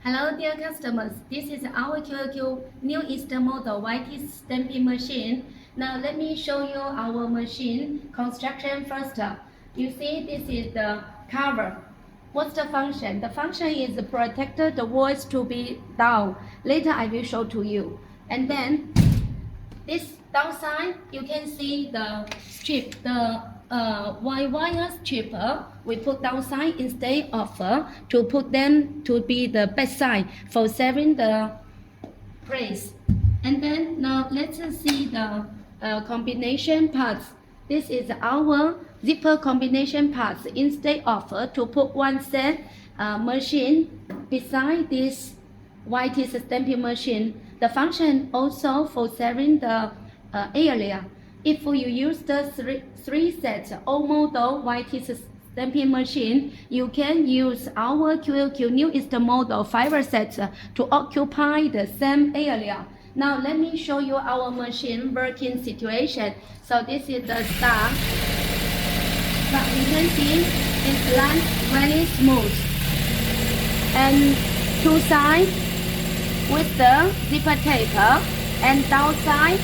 Hello dear customers, this is our QQ new Easter model YT stamping machine. Now let me show you our machine construction first. You see this is the cover. What's the function? The function is to protect the voice to be down. Later I will show to you. And then this downside, you can see the strip, the white wire strip we put downside instead of to put them to be the backside for saving the place. And then now let's see the combination parts. This is our zipper combination parts. Instead of to put one set machine beside this YT stamping machine, the function also for saving the area. If you use the three sets old model YT stamping machine, you can use our QQ new Easter model fiber sets to occupy the same area. Now let me show you our machine working situation. So this is the start. But you can see it runs very smooth. And two sides with the zipper tape and downside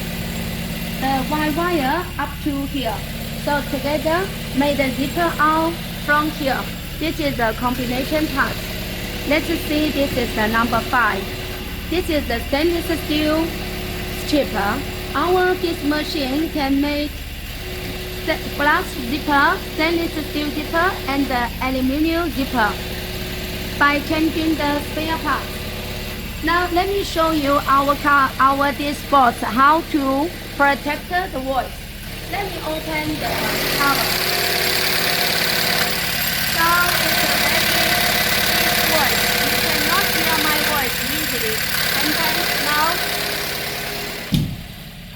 the white wire up to here. So together make the zipper out from here. This is the combination part. Let's see, this is the number 5. This is the stainless steel stripper. This machine can make glass zipper, stainless steel zipper, and the aluminum zipper by changing the spare parts. Now let me show you our disc box how to protect the voice. Let me open the cover. So it's a very deep voice. You cannot hear my voice easily. And then now,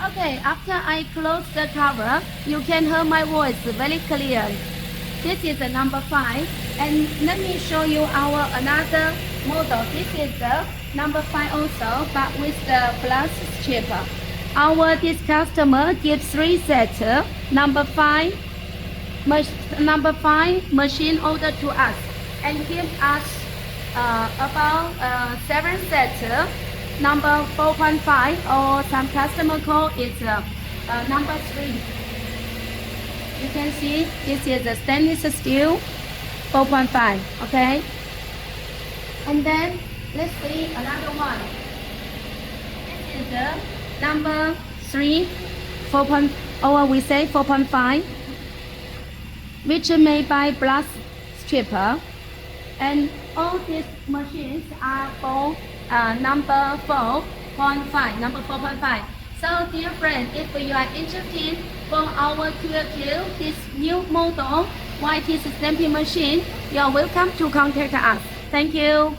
okay, after I close the cover, you can hear my voice very clearly. This is the number 5. And let me show you our another model. This is the number 5 also, but with the glass strip. This customer gives 3 sets. Number 5 machine order to us and give us about 7 sets. Number 4.5 or some customer call is number 3. You can see this is the stainless steel 4.5. Okay. And then let's see another one. This is the number 3, 4. Or we say 4.5, which is made by brass stripper. And all these machines are for number 4.5. Number 4.5. So dear friend, if you are interested for our QQ, this new model YT stamping machine, you are welcome to contact us. Thank you.